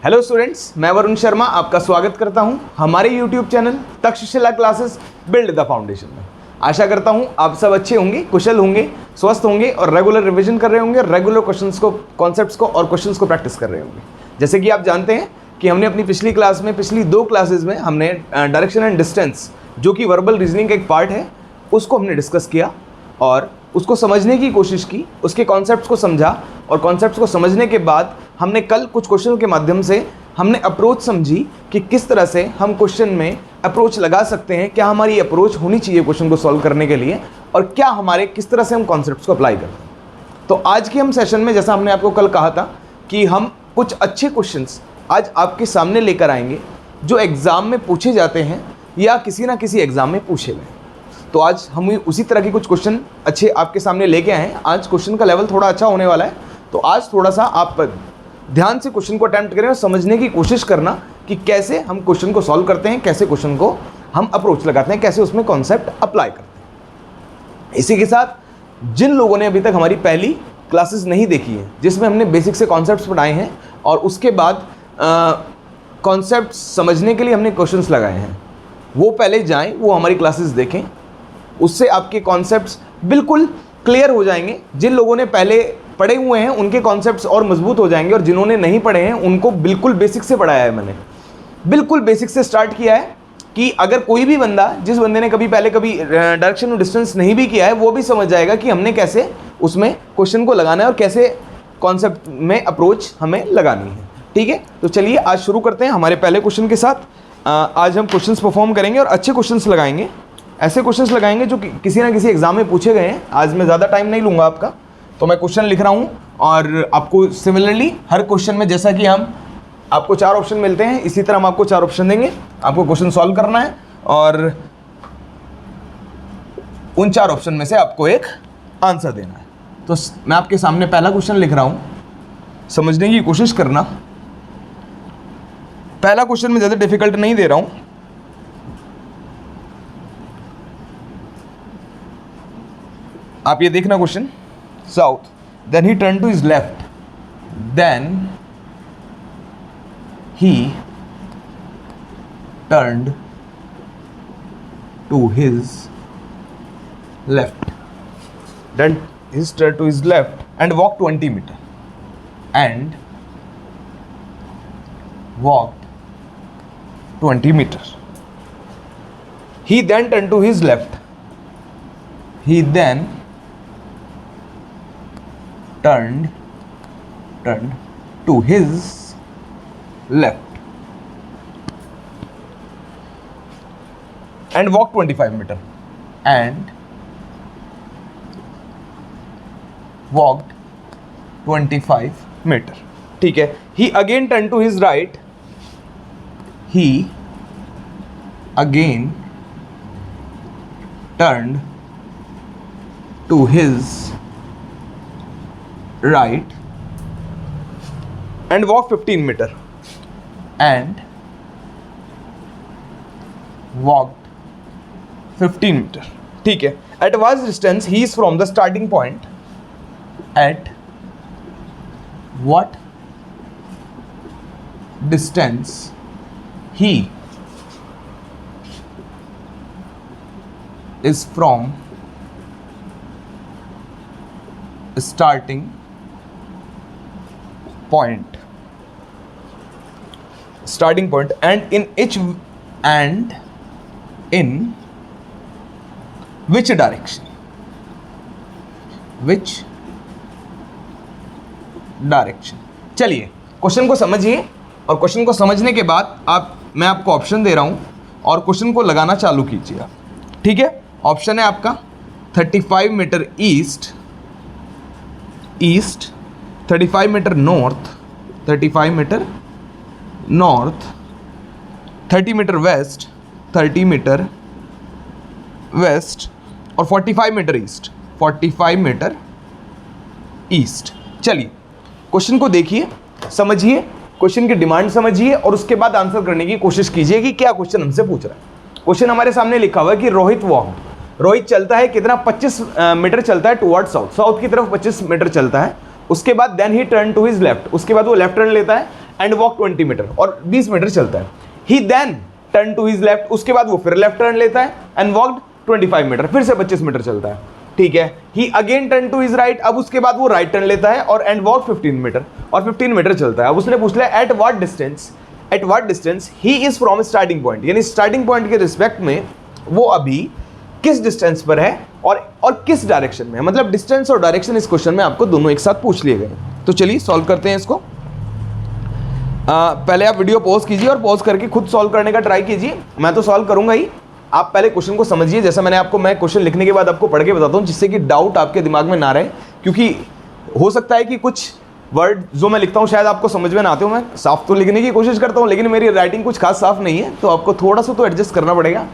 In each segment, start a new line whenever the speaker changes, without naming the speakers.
Hello students, मैं वरुण शर्मा आपका स्वागत करता हूं हमारे YouTube channel Takshashila classes build the foundation में। आशा करता हूं आप सब अच्छे होंगे, कुशल होंगे, स्वस्थ होंगे और रेगुलर रिवीजन कर रहे होंगे, रेगुलर क्वेश्चंस को, कॉन्सेप्ट्स को और क्वेश्चंस को प्रैक्टिस कर रहे होंगे। जैसे कि आप जानते हैं कि हमने अपनी पिछली क्लास में, पिछली 2 क्लासेज में हमने डायरेक्शन एंड डिस्टेंस, जो कि वर्बल रीजनिंग का एक पार्ट है, उसको हमने डिस्कस किया और उसको समझने की कोशिश की, उसके कॉन्सेप्ट्स को समझा और कॉन्सेप्ट्स को समझने के बाद हमने कल कुछ क्वेश्चन के माध्यम से हमने अप्रोच समझी कि किस तरह से हम क्वेश्चन में अप्रोच लगा सकते हैं, क्या हमारी अप्रोच होनी चाहिए क्वेश्चन को सॉल्व करने के लिए और क्या हमारे किस तरह से हम कॉन्सेप्ट्स को अप्लाई करते हैं। तो आज के हम सेशन में, जैसा हमने आपको कल कहा था कि हम कुछ अच्छे क्वेश्चंस आज आपके सामने लेकर आएंगे जो एग्ज़ाम में पूछे जाते हैं या किसी ना किसी एग्ज़ाम में पूछे गए। तो आज हम उसी तरह के कुछ क्वेश्चन अच्छे आपके सामने लेके आए हैं। आज क्वेश्चन का लेवल थोड़ा अच्छा होने वाला है, तो आज थोड़ा सा आप ध्यान से क्वेश्चन को अटेम्प्ट करें और समझने की कोशिश करना कि कैसे हम क्वेश्चन को सॉल्व करते हैं, कैसे क्वेश्चन को हम अप्रोच लगाते हैं, कैसे उसमें कॉन्सेप्ट अप्लाई करते हैं। इसी के साथ जिन लोगों ने अभी तक हमारी पहली क्लासेस नहीं देखी है, जिसमें हमने बेसिक से कॉन्सेप्ट्स पढ़ाए हैं और उसके बाद कॉन्सेप्ट समझने के लिए हमने क्वेश्चंस लगाए हैं, वो पहले जाएं, वो हमारी क्लासेस देखें। उससे आपके कॉन्सेप्ट्स बिल्कुल क्लियर हो जाएंगे। जिन लोगों ने पहले पढ़े हुए हैं उनके कॉन्सेप्ट्स और मजबूत हो जाएंगे और जिन्होंने नहीं पढ़े हैं उनको बिल्कुल बेसिक से पढ़ाया है। मैंने बिल्कुल बेसिक से स्टार्ट किया है कि अगर कोई भी बंदा, जिस बंदे ने कभी डायरेक्शन और डिस्टेंस नहीं भी किया है, वो भी समझ जाएगा कि हमने कैसे उसमें क्वेश्चन को लगाना है और कैसे कॉन्सेप्ट में अप्रोच हमें लगानी है। ठीक है, तो चलिए आज शुरू करते हैं हमारे पहले क्वेश्चन के साथ। आज हम क्वेश्चंस परफॉर्म करेंगे और अच्छे क्वेश्चंस लगाएंगे, ऐसे क्वेश्चंस लगाएंगे जो किसी ना किसी एग्जाम में पूछे गए हैं। आज मैं ज़्यादा टाइम नहीं लूँगा आपका, तो मैं क्वेश्चन लिख रहा हूँ और आपको सिमिलरली हर क्वेश्चन में, जैसा कि हम आपको 4 ऑप्शन मिलते हैं, इसी तरह हम आपको 4 ऑप्शन देंगे। आपको क्वेश्चन सॉल्व करना है और उन 4 ऑप्शन में से आपको एक आंसर देना है। तो मैं आपके सामने पहला क्वेश्चन लिख रहा हूँ, समझने की कोशिश करना। पहला क्वेश्चन मैं ज़्यादा डिफिकल्ट नहीं दे रहा हूँ। आप ये देखना question, south, then he turn to his left, then he turned to his left, then he turn to his left and walk 20 metre and walked 20 meters. He then turned to his left. He then turned to his left and walked 25 meter and walked 25 meter. ठीक है, he again turned to his right. He again turned to his right and walked 15 meter and walked 15 meter. ठीक है, at what distance he is from the starting point? At what distance he is from starting point and in which direction? चलिए question को समझिए और question को समझने के बाद मैं आपको ऑप्शन दे रहा हूं और क्वेश्चन को लगाना चालू कीजिएगा। ठीक है, ऑप्शन है आपका 35 metre east, 35 metre north, 35 metre north, 30 metre west, 30 metre west और 45 मीटर ईस्ट, 45 मीटर ईस्ट। चलिए क्वेश्चन को देखिए, समझिए, क्वेश्चन की डिमांड समझिए और उसके बाद आंसर करने की कोशिश कीजिए कि क्या क्वेश्चन हमसे पूछ रहा है। क्वेश्चन हमारे सामने लिखा हुआ है कि रोहित चलता है कितना, 25 मीटर चलता है टुवर्ड साउथ की तरफ 25 मीटर चलता है। उसके बाद then he turn to his left, उसके बाद वो लेफ्ट टर्न लेता है एंड वॉक 20 मीटर, और 20 मीटर चलता है। He then turn to his left, उसके बाद वो फिर लेफ्ट टर्न लेता है एंड वॉकड 25 मीटर, फिर से 25 मीटर चलता है, ठीक है। He again turn to his right, अब उसके बाद वो राइट टर्न लेता है और एंड वॉक 15 मीटर, और 15 मीटर चलता है। अब उसने पूछ लिया at what distance he is from starting point, यानी स्टार्टिंग पॉइंट के रिस्पेक्ट में वो अभी किस डिस्टेंस पर है और किस डायरेक्शन में है। मतलब डिस्टेंस और डायरेक्शन इस क्वेश्चन में आपको दोनों एक साथ पूछ लिए गए। तो चलिए सॉल्व करते हैं इसको। पहले आप वीडियो पॉज कीजिए और पॉज करके खुद सॉल्व करने का ट्राई कीजिए, मैं तो सॉल्व करूंगा ही। आप पहले क्वेश्चन को समझिए, जैसा मैं क्वेश्चन लिखने के बाद आपको पढ़ के बताता हूँ, जिससे कि डाउट आपके दिमाग में ना रहे, क्योंकि हो सकता है कि कुछ वर्ड जो मैं लिखता हूँ शायद आपको समझ में ना आते हो। मैं साफ तो लिखने की कोशिश करता हूँ, लेकिन मेरी राइटिंग कुछ खास साफ नहीं है, तो आपको थोड़ा सा तो एडजस्ट करना पड़ेगा।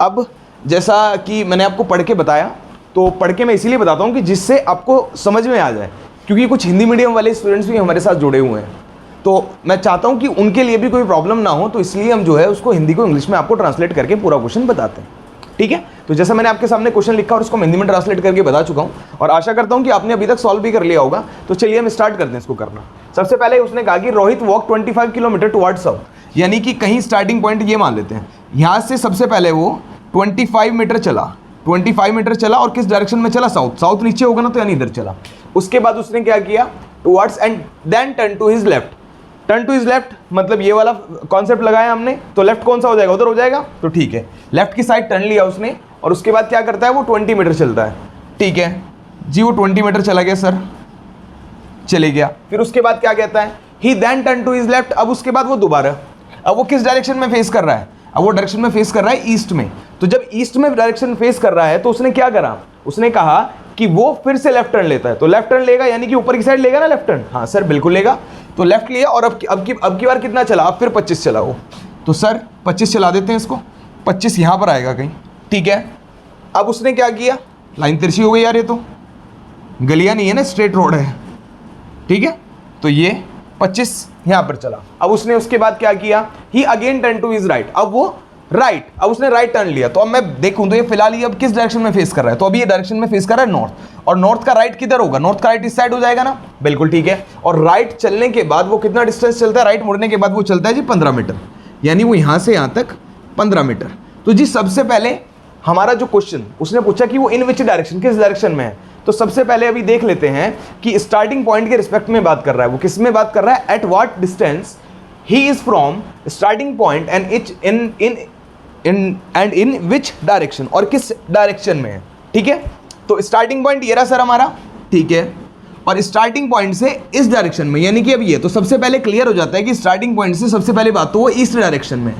अब जैसा कि मैंने आपको पढ़ के बताया, तो पढ़ के मैं इसीलिए बताता हूँ कि जिससे आपको समझ में आ जाए, क्योंकि कुछ हिंदी मीडियम वाले स्टूडेंट्स भी हमारे साथ जुड़े हुए हैं, तो मैं चाहता हूँ कि उनके लिए भी कोई प्रॉब्लम ना हो, तो इसलिए हम जो है उसको हिंदी को इंग्लिश में आपको ट्रांसलेट करके पूरा क्वेश्चन बताते हैं, ठीक है। तो जैसा मैंने आपके सामने क्वेश्चन लिखा और उसको हिंदी में ट्रांसलेट करके बता चुका हूँ, और आशा करता हूँ कि आपने अभी तक सॉल्व भी कर लिया होगा। तो चलिए हम स्टार्ट करते हैं इसको करना। सबसे पहले उसने कहा कि Rohit walk 25 kilometre toward south, यानी कि कहीं स्टार्टिंग पॉइंट ये मान लेते हैं, यहाँ से सबसे पहले वो 25 मीटर चला, 25 मीटर चला, और किस डायरेक्शन में चला? साउथ। साउथ नीचे होगा ना, तो यानी इधर चला। उसके बाद उसने क्या किया? Towards and then turn to his left. Turn to his left मतलब ये वाला कॉन्सेप्ट लगाया हमने, तो लेफ्ट कौन सा हो जाएगा? उधर हो जाएगा, तो ठीक है, लेफ्ट की साइड टर्न लिया उसने, और उसके बाद क्या करता है? वो 20 मीटर चलता है, ठीक है जी। वो 20 मीटर चला गया सर, चले गया। फिर उसके बाद क्या कहता है? He then turn to his left. अब उसके बाद वो दोबारा, अब वो किस डायरेक्शन में फेस कर रहा है? अब वो डायरेक्शन में फेस कर रहा है ईस्ट में। तो जब ईस्ट में डायरेक्शन फेस कर रहा है, तो उसने क्या करा? उसने कहा कि वो फिर से लेफ्ट टर्न लेता है। तो लेफ्ट टर्न लेगा यानी कि ऊपर की साइड लेगा ना लेफ्ट टर्न? हाँ सर बिल्कुल लेगा। तो लेफ्ट लिया, और अब की बार कितना चला? अब फिर 25 चला वो। तो सर 25 चला देते हैं इसको, 25 यहाँ पर आएगा कहीं, ठीक है। अब उसने क्या किया? लाइन तिरछी हो गई यार, ये तो गलियां नहीं है ना, स्ट्रेट रोड है, ठीक है। तो ये 25 यहाँ पर चला। अब उसने उसके बाद क्या किया? He again turn to his right. अब वो राइट, अब उसने राइट टर्न लिया। तो अब मैं देखूं तो ये फिलहाल ये अब किस डायरेक्शन में फेस कर रहा है? तो अभी ये डायरेक्शन में फेस कर रहा है नॉर्थ, और नॉर्थ का राइट किधर होगा? नॉर्थ का राइट इस साइड हो जाएगा ना, बिल्कुल ठीक है। और राइट चलने के बाद वो कितना डिस्टेंस चलता है? राइट मुड़ने के बाद वो चलता है जी 15 मीटर, यानी वो यहाँ से यहाँ तक 15 मीटर। तो जी सबसे पहले हमारा जो क्वेश्चन उसने पूछा कि वो इन विच डायरेक्शन, किस डायरेक्शन में है। तो सबसे पहले अभी देख लेते हैं कि स्टार्टिंग पॉइंट के रिस्पेक्ट में बात कर रहा है। वो किस में बात कर रहा है? At what distance he is from starting point and in which direction, और किस डायरेक्शन में है, ठीक है। तो स्टार्टिंग पॉइंट ये रहा सर हमारा, ठीक है, और स्टार्टिंग पॉइंट से इस डायरेक्शन में, यानी कि अब ये तो सबसे पहले क्लियर हो जाता है कि स्टार्टिंग पॉइंट से सबसे पहले बात तो वो ईस्ट डायरेक्शन में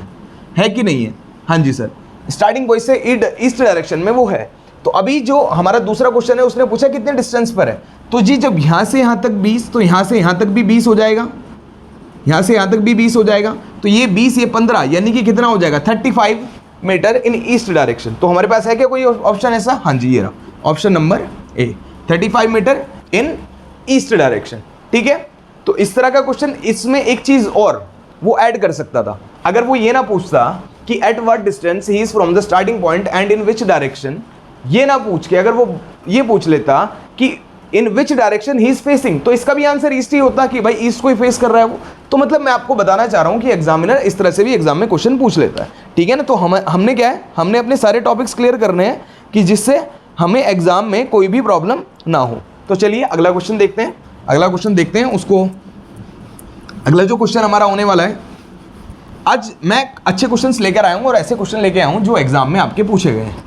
है कि नहीं है? हाँ जी सर, स्टार्टिंग पॉइंट से ईस्ट डायरेक्शन में वो है। तो अभी जो हमारा दूसरा क्वेश्चन है उसने पूछा कितने डिस्टेंस पर है। तो जी जब यहाँ से यहाँ तक 20, तो यहाँ से यहाँ तक भी 20 हो जाएगा, यहाँ से यहाँ तक भी 20 हो जाएगा। तो ये 20 ये 15, यानी कि कितना हो जाएगा? 35 मीटर इन ईस्ट डायरेक्शन। तो हमारे पास है क्या कोई ऑप्शन ऐसा? हाँ जी, ये रहा option number A, 35 metre in east direction, ठीक है। तो इस तरह का क्वेश्चन, इसमें एक चीज़ और वो ऐड कर सकता था। अगर वो ये ना पूछता कि at what distance he is from the starting point and in which direction, ये ना पूछ के अगर वो ये पूछ लेता कि in which direction he is facing, तो इसका भी आंसर ईस्ट ही होता कि भाई ईस्ट को ही फेस कर रहा है वो। तो मतलब मैं आपको बताना चाह रहा हूँ कि एग्जामिनर इस तरह से भी एग्जाम में क्वेश्चन पूछ लेता है, ठीक है ना। तो हमने क्या है, हमने अपने सारे टॉपिक्स क्लियर करने हैं कि जिससे हमें एग्जाम में कोई भी प्रॉब्लम ना हो। तो चलिए अगला क्वेश्चन देखते हैं। अगला क्वेश्चन देखते हैं उसको। अगला जो क्वेश्चन हमारा होने वाला है, आज मैं अच्छे क्वेश्चंस लेकर आया हूँ और ऐसे क्वेश्चन लेके आया हूँ जो एग्जाम में आपके पूछे गए हैं।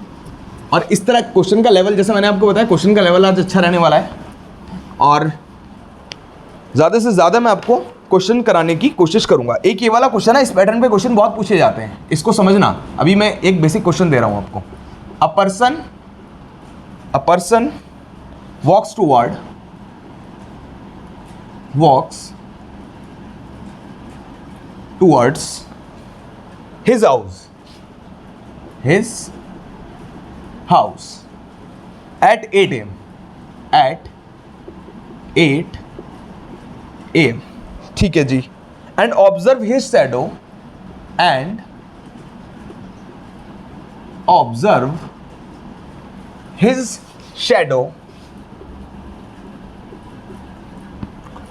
और इस तरह क्वेश्चन का लेवल, जैसे मैंने आपको बताया, क्वेश्चन का लेवल आज अच्छा रहने वाला है, और ज़्यादा से ज़्यादा मैं आपको क्वेश्चन कराने की कोशिश करूंगा। एक ये वाला क्वेश्चन है, इस पैटर्न पे क्वेश्चन बहुत पूछे जाते हैं, इसको समझना। अभी मैं एक बेसिक क्वेश्चन दे रहा हूं आपको। A person walks towards his house at 8 AM, ठीक है जी, and observe his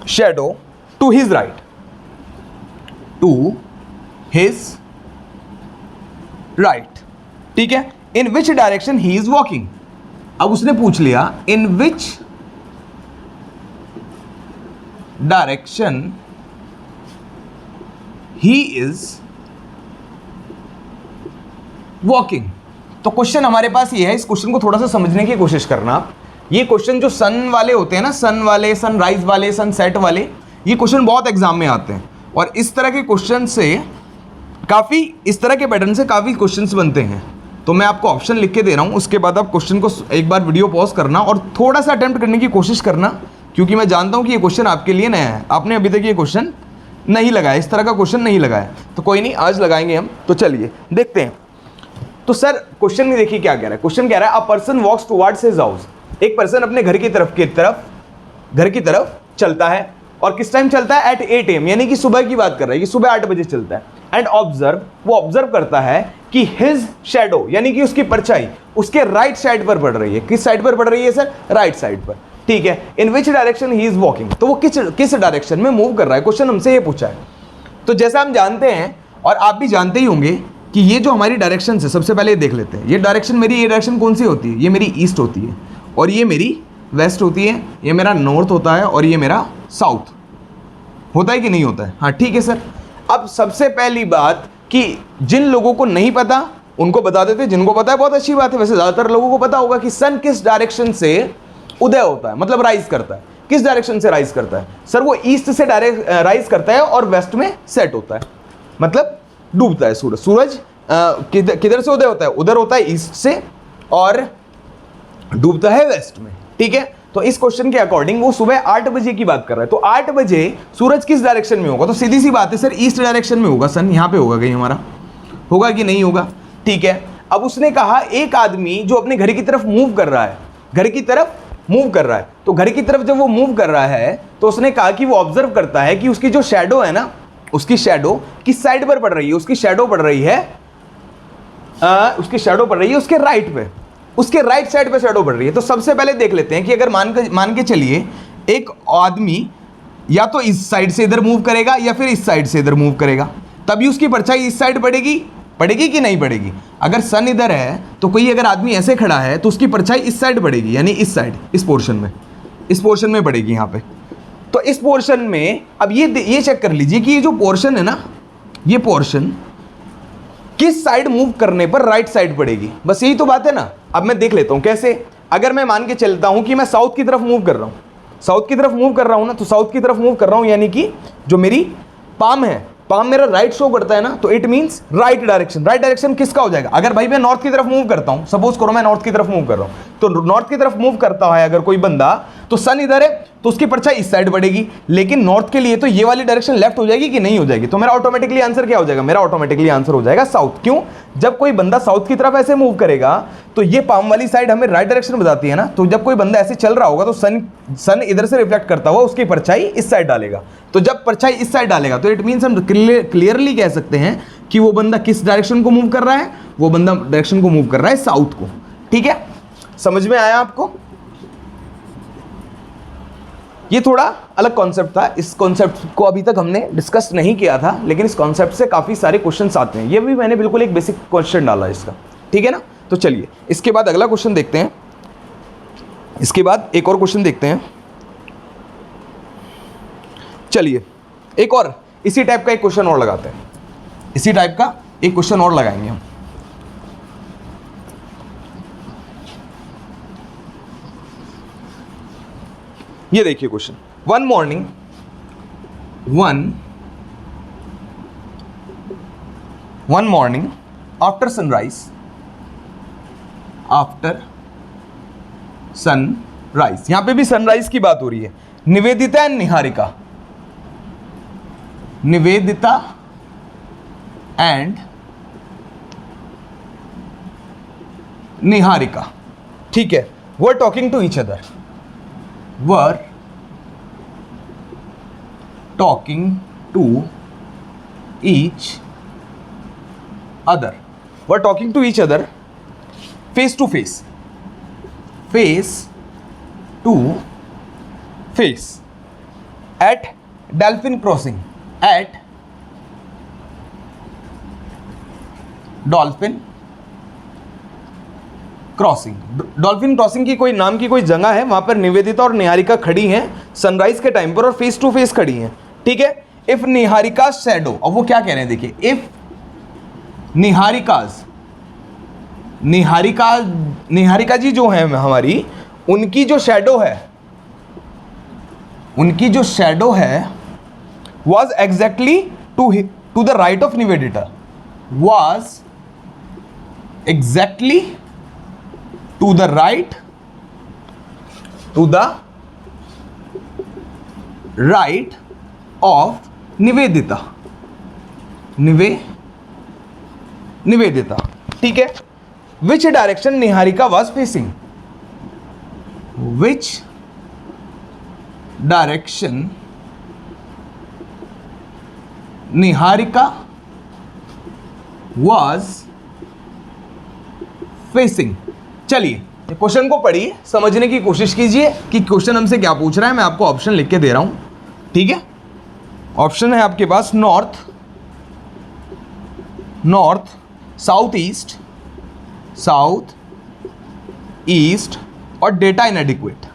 shadow to his right. To his right. ठीक है, in which direction he is walking. अब उसने पूछ लिया in which direction he is walking. तो क्वेश्चन हमारे पास ये है, इस क्वेश्चन को थोड़ा सा समझने की कोशिश करना आप। ये क्वेश्चन जो सन वाले होते हैं ना, सन वाले, सनराइज वाले, सनसेट वाले, ये क्वेश्चन बहुत एग्जाम में आते हैं और इस तरह के क्वेश्चन से काफ़ी, इस तरह के पैटर्न से काफ़ी क्वेश्चंस बनते हैं। तो मैं आपको ऑप्शन लिख के दे रहा हूँ, उसके बाद आप क्वेश्चन को एक बार वीडियो पॉज करना और थोड़ा सा अटेम्प्ट करने की कोशिश करना, क्योंकि मैं जानता हूँ कि ये क्वेश्चन आपके लिए नया है, आपने अभी तक ये क्वेश्चन नहीं लगाया, इस तरह का क्वेश्चन नहीं लगाया। तो कोई नहीं, आज लगाएंगे हम। तो चलिए देखते हैं। तो सर क्वेश्चन में देखिए क्या कह रहा है। क्वेश्चन कह रहा है a person walks towards his house. एक पर्सन अपने घर की तरफ चलता है और किस टाइम चलता है? एट 8 AM, यानी कि सुबह की बात कर रहा है कि सुबह 8 बजे चलता है। एंड ऑब्जर्व, वो ऑब्जर्व करता है कि हिज शैडो, यानी कि उसकी परछाई उसके राइट साइड पर पड़ रही है। किस साइड पर पड़ रही है सर? राइट साइड पर। ठीक है, in which direction he is walking. तो वो किस डायरेक्शन में मूव कर रहा है, क्वेश्चन हमसे ये पूछा है। तो जैसा हम जानते हैं और आप भी जानते ही होंगे कि ये जो हमारी डायरेक्शन है, सबसे पहले देख लेते हैं। ये डायरेक्शन मेरी, ये डायरेक्शन कौन सी होती है? ये मेरी ईस्ट होती है और ये मेरी वेस्ट होती है, ये मेरा नॉर्थ होता है और ये मेरा साउथ होता है कि नहीं होता है? हाँ ठीक है सर। अब सबसे पहली बात कि जिन लोगों को नहीं पता उनको बता देते, जिनको पता है बहुत अच्छी बात है। वैसे ज़्यादातर लोगों को पता होगा कि सन किस डायरेक्शन से उदय होता है, मतलब राइज करता है। किस डायरेक्शन से राइज करता है सर? वो ईस्ट से डायरेक्ट राइज करता है और वेस्ट में सेट होता है, मतलब डूबता है सूरज। सूरज किधर से उदय होता है? उधर होता है ईस्ट से और डूबता है वेस्ट में। ठीक है, तो इस क्वेश्चन के अकॉर्डिंग वो सुबह 8 बजे की बात कर रहा है। तो 8 बजे सूरज किस डायरेक्शन में होगा? तो सीधी सी बात है सर, ईस्ट डायरेक्शन में होगा। सन यहाँ पे होगा कहीं हमारा, होगा कि नहीं होगा? ठीक है, अब उसने कहा एक आदमी जो अपने घर की तरफ मूव कर रहा है, घर की तरफ मूव कर रहा है। तो घर की तरफ जब वो मूव कर रहा है तो उसने कहा कि वो ऑब्जर्व करता है कि उसकी जो शैडो है ना, उसकी शैडो किस साइड पर पड़ रही है? उसकी शैडो पड़ रही है उसके राइट पे, उसके राइट साइड पे शैडो पड़ रही है। तो सबसे पहले देख लेते हैं कि अगर मान के चलिए एक आदमी या तो इस साइड से इधर मूव करेगा या फिर इस साइड से इधर मूव करेगा, तभी उसकी परछाई इस साइड पड़ेगी कि नहीं पड़ेगी? अगर सन इधर है तो कोई अगर आदमी ऐसे खड़ा है तो उसकी परछाई इस साइड पड़ेगी, यानी इस साइड, इस पोर्शन में पड़ेगी यहाँ पे। तो इस पोर्शन में अब ये चेक कर लीजिए कि ये जो पोर्शन है ना, ये पोर्शन किस साइड मूव करने पर राइट साइड पड़ेगी। बस यही तो बात है ना। अब मैं देख लेता हूं कैसे। अगर मैं मान के चलता हूं कि मैं साउथ की तरफ मूव कर रहा हूं, साउथ की तरफ मूव कर रहा हूं ना, तो साउथ की तरफ मूव कर रहा हूं यानी कि जो मेरी पाम है, पाम मेरा राइट शो करता है ना, तो it means right direction. Right direction किसका हो जाएगा? अगर भाई मैं नॉर्थ की तरफ मूव करता हूं, सपोज करो मैं नॉर्थ की तरफ मूव कर रहा हूं, तो नॉर्थ की तरफ मूव करता है अगर कोई बंदा, तो सन इधर है तो उसकी परछाई इस साइड पड़ेगी। लेकिन नॉर्थ के लिए तो ये वाली डायरेक्शन लेफ्ट हो जाएगी कि नहीं हो जाएगी? तो मेरा ऑटोमेटिकली आंसर क्या हो जाएगा? मेरा ऑटोमेटिकली आंसर हो जाएगा साउथ। क्यों? जब कोई बंदा साउथ की तरफ ऐसे मूव करेगा तो ये पाम वाली साइड हमें राइट डायरेक्शन बताती है ना, तो जब कोई बंदा ऐसे चल रहा होगा तो सन इधर से रिफ्लेक्ट करता हुआ उसकी परछाई इस साइड डालेगा। तो जब परछाई इस साइड डालेगा तो इट मीन्स हम क्लियरली कह सकते हैं कि वो बंदा किस डायरेक्शन को मूव कर रहा है? वो बंदा डायरेक्शन को मूव कर रहा है साउथ को। ठीक है, समझ में आया आपको? ये थोड़ा अलग कॉन्सेप्ट था, इस कॉन्सेप्ट को अभी तक हमने डिस्कस नहीं किया था, लेकिन इस कॉन्सेप्ट से काफ़ी सारे क्वेश्चंस आते हैं। ये भी मैंने बिल्कुल एक बेसिक क्वेश्चन डाला इसका। ठीक है ना? तो चलिए इसके बाद अगला क्वेश्चन देखते हैं। इसके बाद एक और क्वेश्चन देखते हैं। चलिए एक और इसी टाइप का एक क्वेश्चन और लगाते हैं। इसी टाइप का एक क्वेश्चन और लगाएंगे हम। ये देखिए question, one morning after sunrise, यहां पे भी सनराइज की बात हो रही है। निवेदिता एंड निहारिका, ठीक है, वो talking to each other, were talking to each other face to face at dolphin crossing dolphin crossing. Dolphin crossing की कोई नाम की कोई जगह है, वहां पर निवेदिता और निहारिका खड़ी हैं सनराइज के टाइम पर और फेस टू फेस खड़ी हैं, ठीक है। इफ निहारिका शैडो, अब वो क्या कह रहे हैं देखिए, इफ निहारिका जी जो है हमारी, उनकी जो शैडो है was exactly to the right of Nivedita, was exactly to the right of Nivedita, Nivedita, ठीक है। Which direction Niharika was facing, which direction Niharika was facing। चलिए क्वेश्चन को पढ़िए, समझने की कोशिश कीजिए कि क्वेश्चन हमसे क्या पूछ रहा है। मैं आपको ऑप्शन लिख के दे रहा हूं, ठीक है। ऑप्शन है आपके पास नॉर्थ, साउथ ईस्ट और डेटा इनएडिक्वेट,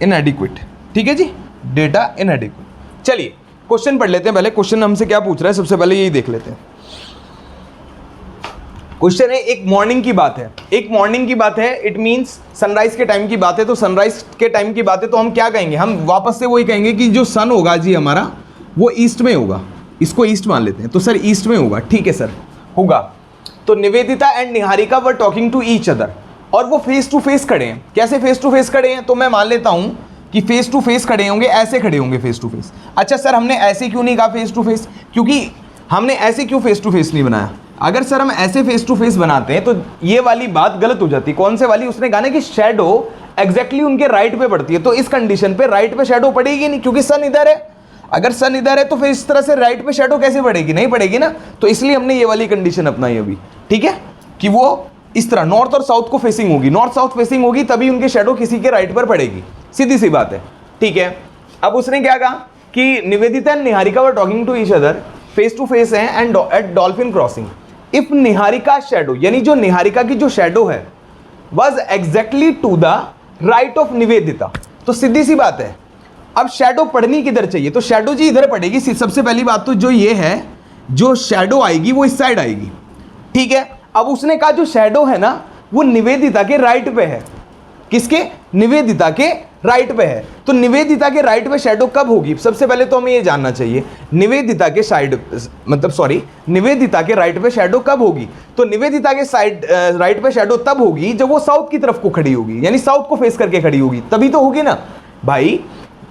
इनएडिक्वेट, ठीक है जी, डेटा इनएडिक्वेट। चलिए क्वेश्चन पढ़ लेते हैं। पहले क्वेश्चन हमसे क्या पूछ रहा है, सबसे पहले यही देख लेते हैं। क्वेश्चन है, एक मॉर्निंग की बात है, इट मींस सनराइज के टाइम की बात है। तो सनराइज के टाइम की बात है तो हम क्या कहेंगे, हम वापस से वही कहेंगे कि जो सन होगा जी हमारा वो ईस्ट में होगा, इसको ईस्ट मान लेते हैं। तो सर ईस्ट में होगा, ठीक है सर, होगा। तो Nivedita and Niharika were talking to each other, और वो फेस टू फेस खड़े हैं। कैसे फेस टू फेस खड़े हैं, तो मैं मान लेता हूं कि फेस टू फेस खड़े होंगे, ऐसे खड़े होंगे फेस टू फेस। अच्छा सर हमने ऐसे क्यों नहीं कहा फेस टू फेस, क्योंकि हमने ऐसे क्यों फेस टू फेस नहीं बनाया। अगर सर हम ऐसे फेस टू फेस बनाते हैं तो ये वाली बात गलत हो जाती। कौन से वाली, उसने कहा ना कि शैडो एग्जैक्टली उनके राइट पे पड़ती है। तो इस कंडीशन पे राइट पे शैडो पड़ेगी नहीं, क्योंकि सन इधर है। अगर सन इधर है तो फिर इस तरह से राइट पे शैडो कैसे पड़ेगी, नहीं पड़ेगी ना। तो इसलिए हमने ये वाली कंडीशन अपनाई अभी, ठीक है, कि वो इस तरह नॉर्थ और साउथ को फेसिंग होगी, नॉर्थ साउथ फेसिंग होगी, तभी उनके शैडो किसी के राइट पर पड़ेगी, सीधी सी बात है, ठीक है। अब उसने क्या कहा कि Nivedita and Niharika were talking to each other, face to face है and at dolphin crossing. If Niharika shadow, यानी जो निहारिका की जो शैडो है, was exactly to the right of Nivedita. तो सीधी सी बात है, अब शैडो पड़नी किधर चाहिए, तो शैडो जी इधर पड़ेगी। सबसे पहली बात तो जो ये है, जो शैडो आएगी वो इस साइड आएगी, ठीक है। अब उसने कहा जो शैडो है ना वो निवेदिता के राइट पे है, किसके, निवेदिता के राइट पे है। तो निवेदिता के राइट पे शैडो कब होगी, सबसे पहले तो हमें ये जानना चाहिए निवेदिता के साइड, निवेदिता के राइट पे शैडो कब होगी। तो निवेदिता के साइड राइट पे शैडो तब होगी जब वो साउथ की तरफ को खड़ी होगी, यानी साउथ को फेस करके खड़ी होगी, तभी तो होगी ना भाई।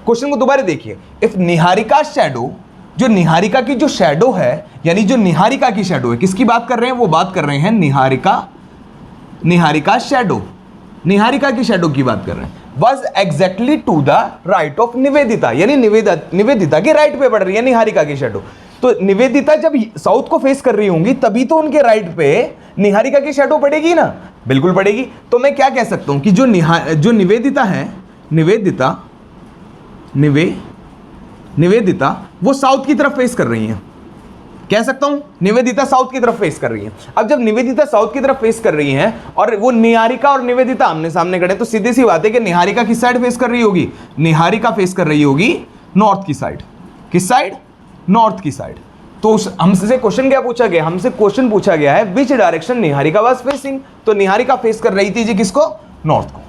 क्वेश्चन को दोबारा देखिए, इफ निहारिका शैडो, जो निहारिका की जो शैडो है, यानी जो निहारिका की शैडो है, किसकी बात कर रहे हैं, वो बात कर रहे हैं निहारिका शैडो, निहारिका की शैडो की बात कर रहे हैं। Was exactly to the right of Nivedita, यानी निवेदिता के राइट पे पड़ रही है निहारिका की शैडो। तो निवेदिता जब साउथ को फेस कर रही होंगी तभी तो उनके राइट पे निहारिका की शैडो पड़ेगी ना, बिल्कुल पड़ेगी। तो मैं क्या कह सकता हूं कि जो निवेदिता है, निवेदिता वो साउथ की तरफ फेस कर रही हैं, कह सकता हूं निवेदिता साउथ की तरफ फेस कर रही हैं। अब जब निवेदिता साउथ की तरफ फेस कर रही हैं और वो निहारिका और निवेदिता आमने सामने खड़े, तो सीधी सी बात है कि निहारिका किस साइड फेस कर रही होगी, निहारिका फेस कर रही होगी नॉर्थ की साइड। किस साइड, नॉर्थ की साइड। तो हमसे क्वेश्चन क्या पूछा गया, हमसे क्वेश्चन पूछा गया है which direction Niharika was facing. तो निहारिका फेस कर रही थी जी किसको, नॉर्थ को,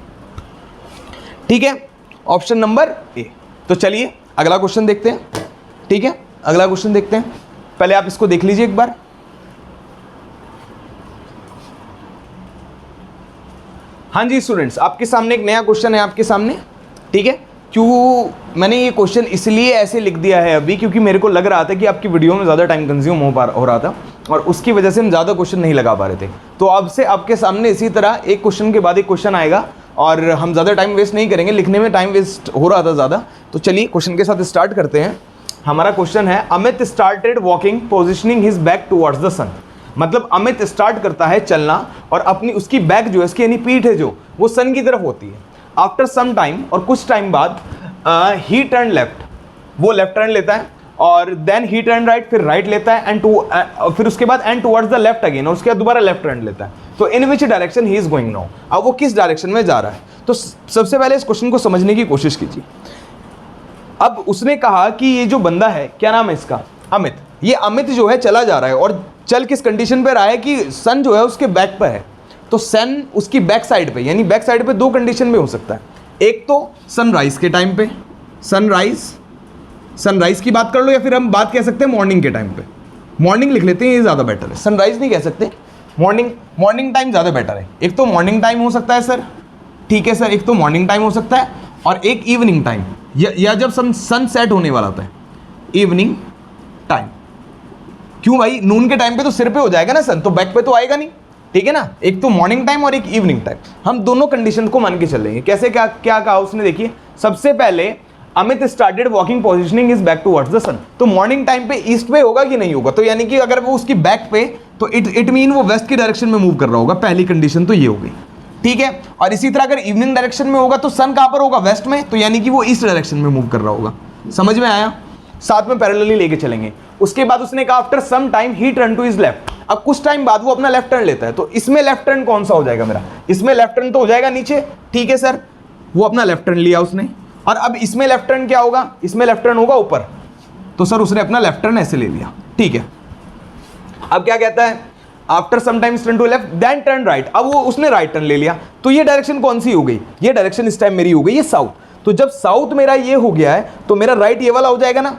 ठीक है, ऑप्शन नंबर ए। तो चलिए अगला क्वेश्चन देखते हैं, ठीक है, अगला क्वेश्चन देखते हैं। पहले आप इसको देख लीजिए एक बार। हाँ जी स्टूडेंट्स, आपके सामने एक नया क्वेश्चन है आपके सामने, ठीक है। क्यों मैंने ये क्वेश्चन इसलिए ऐसे लिख दिया है अभी, क्योंकि मेरे को लग रहा था कि आपकी वीडियो में ज़्यादा टाइम कंज्यूम हो रहा था और उसकी वजह से हम ज़्यादा क्वेश्चन नहीं लगा पा रहे थे। तो अब से आपके सामने इसी तरह एक क्वेश्चन के बाद एक क्वेश्चन आएगा और हम ज़्यादा टाइम वेस्ट नहीं करेंगे, लिखने में टाइम वेस्ट हो रहा था ज़्यादा। तो चलिए क्वेश्चन के साथ स्टार्ट करते हैं। हमारा क्वेश्चन है, Amit started walking positioning his back towards the sun. मतलब अमित स्टार्ट करता है चलना और अपनी उसकी बैक जो है, उसकी यानी पीठ है जो, वो सन की तरफ होती है। आफ्टर सम टाइम, और कुछ टाइम बाद, ही टर्न लेफ्ट, वो लेफ्ट टर्न लेता है, और देन ही टर्न राइट, फिर राइट लेता है, फिर उसके बाद and towards the left again, और उसके बाद दोबारा लेफ्ट टर्न लेता है। तो in which direction he is going now, अब वो किस डायरेक्शन में जा रहा है। तो सबसे पहले इस क्वेश्चन को समझने की कोशिश कीजिए। अब उसने कहा कि ये जो बंदा है, क्या नाम है इसका, अमित, ये अमित जो है चला जा रहा है, और चल किस कंडीशन पे रहा है कि सन जो है उसके बैक पर है, तो सन उसकी बैक साइड पे, यानी बैक साइड पे दो कंडीशन में हो सकता है। एक तो सनराइज के टाइम पे, सनराइज की बात कर लो, या फिर हम बात कह सकते हैं मॉर्निंग के टाइम पे। मॉर्निंग लिख लेते हैं, ये ज़्यादा बेटर है, सनराइज नहीं कह सकते, मॉर्निंग टाइम ज़्यादा बेटर है। एक तो मॉर्निंग टाइम हो सकता है सर, ठीक है सर, एक तो मॉर्निंग टाइम हो सकता है, और एक इवनिंग टाइम, या जब सन सेट होने वाला होता है, इवनिंग टाइम। क्यों भाई, नून के टाइम पे तो सिर पे हो जाएगा ना सन, तो बैक पे तो आएगा नहीं, ठीक है ना। एक तो मॉर्निंग टाइम और एक इवनिंग टाइम, हम दोनों कंडीशन को मान के चलेंगे। कैसे, क्या क्या कहा उसने, देखिए सबसे पहले Amit started walking positioning is back towards the sun, तो मॉर्निंग टाइम पे ईस्ट पे होगा कि नहीं होगा, तो यानी कि अगर वो उसकी बैक पे, तो इट मीन वो वेस्ट की डायरेक्शन में मूव कर रहा होगा, पहली कंडीशन तो ये हो गई, ठीक है। और इसी तरह अगर इवनिंग डायरेक्शन में होगा तो सन कहां पर होगा, वेस्ट में, तो यानी कि वो ईस्ट डायरेक्शन में मूव कर रहा होगा। समझ में आया, साथ में पैरेलली लेके चलेंगे। उसके बाद उसने कहा after some time he turn to his left, अब कुछ टाइम बाद वो अपना लेफ्ट टर्न लेता है, तो इसमें लेफ्ट टर्न कौन सा हो जाएगा मेरा, इसमें लेफ्ट टर्न तो हो जाएगा नीचे, ठीक है सर, वो अपना लेफ्ट टर्न लिया उसने। और अब इसमें लेफ्ट टर्न क्या होगा, इसमें लेफ्ट टर्न होगा ऊपर, तो सर उसने अपना लेफ्ट टर्न ऐसे ले लिया, ठीक है। अब क्या कहता है, after some time turn to left then turn right, अब वो उसने राइट टर्न ले लिया, तो ये डायरेक्शन कौन सी हो गई, ये डायरेक्शन इस टाइम मेरी हो गई ये साउथ। तो जब साउथ मेरा ये हो गया है, तो मेरा राइट ये वाला हो जाएगा ना,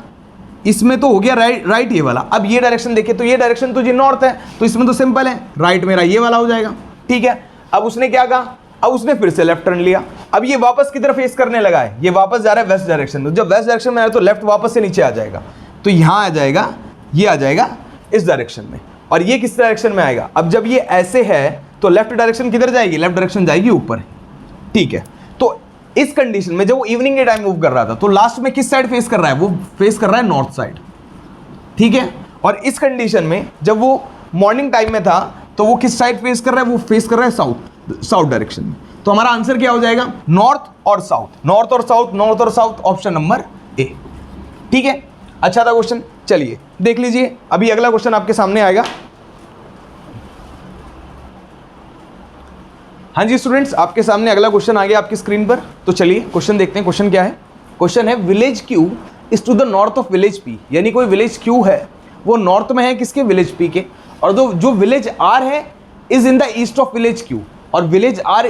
इसमें तो हो गया राइट ये वाला। अब ये डायरेक्शन देखिए, तो ये डायरेक्शन तो जी नॉर्थ है, तो इसमें तो सिंपल है, राइट मेरा ये वाला हो जाएगा, ठीक है। अब उसने क्या कहा, अब उसने फिर से लेफ्ट टर्न लिया, अब ये वापस किधर फेस करने लगा है, ये वापस जा रहा है वेस्ट डायरेक्शन में। जब वेस्ट डायरेक्शन में आया तो लेफ्ट वापस से नीचे आ जाएगा, तो यहाँ आ जाएगा, ये आ जाएगा इस डायरेक्शन में, और ये किस डायरेक्शन में आएगा। अब जब ये ऐसे है तो लेफ्ट डायरेक्शन किधर जाएगी, लेफ्ट डायरेक्शन जाएगी ऊपर, ठीक है। तो इस कंडीशन में जब वो इवनिंग के टाइम मूव कर रहा था, तो लास्ट में किस साइड फेस कर रहा है, वो फेस कर रहा है नॉर्थ साइड, ठीक है। और इस कंडीशन में जब वो मॉर्निंग टाइम में था, तो वो किस साइड फेस कर रहा है, वो फेस कर रहा है साउथ डायरेक्शन में। तो हमारा आंसर क्या हो जाएगा, नॉर्थ और साउथ, नॉर्थ और साउथ, नॉर्थ और साउथ, ऑप्शन नंबर ए, ठीक है। अच्छा था क्वेश्चन, चलिए देख लीजिए, अभी अगला क्वेश्चन आपके सामने आएगा। हाँ जी स्टूडेंट्स, आपके सामने अगला क्वेश्चन आ गया आपकी स्क्रीन पर, तो चलिए क्वेश्चन देखते हैं। क्वेश्चन क्या है, क्वेश्चन है village Q is to the north of village P, यानी कोई विलेज क्यू है वो नॉर्थ में है किसके, विलेज पी के, और जो विलेज आर है is in the east of village Q, और विलेज आर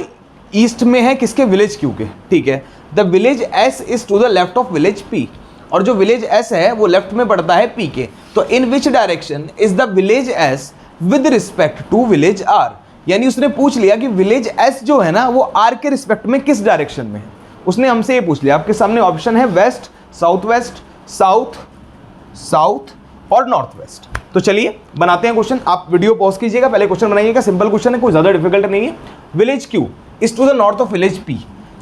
ईस्ट में है किसके, विलेज क्यू के, ठीक है। The village S is to the left of village P, और जो विलेज एस है वो लेफ्ट में पड़ता है पी के, तो in which direction is the village S with respect to village R, यानी उसने पूछ लिया कि विलेज एस जो है ना वो आर के रिस्पेक्ट में किस डायरेक्शन में है, उसने हमसे ये पूछ लिया। आपके सामने ऑप्शन है वेस्ट, साउथ वेस्ट, साउथ और नॉर्थ वेस्ट। तो चलिए बनाते हैं क्वेश्चन, आप वीडियो पॉज कीजिएगा, पहले क्वेश्चन बनाइएगा, सिंपल क्वेश्चन है, कोई ज़्यादा डिफिकल्ट नहीं है। Village Q is to the north of village P,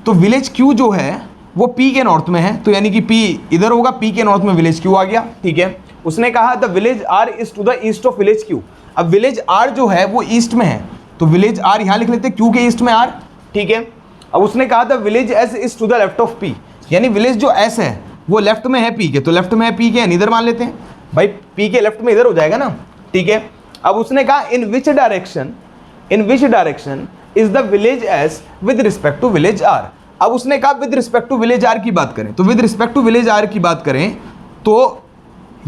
तो विलेज क्यू जो है वो पी के नॉर्थ में है, तो यानी कि पी इधर होगा, पी के नॉर्थ में विलेज क्यू आ गया, ठीक है। उसने कहा the village R is to the east of village Q, अब विलेज आर जो है वो ईस्ट में है, तो विलेज आर यहाँ लिख लेते हैं, क्यू के ईस्ट में आर, ठीक है। अब उसने कहा the village S is to the left of P, यानी विलेज जो एस है वो लेफ्ट में है पी के, तो लेफ्ट में है पी के, इधर मान लेते हैं भाई, पी के लेफ्ट में इधर हो जाएगा ना, ठीक है। अब उसने कहा in which direction is the village S with respect to village R, अब उसने कहा with respect to village R की बात करें, तो with respect to village R की बात करें तो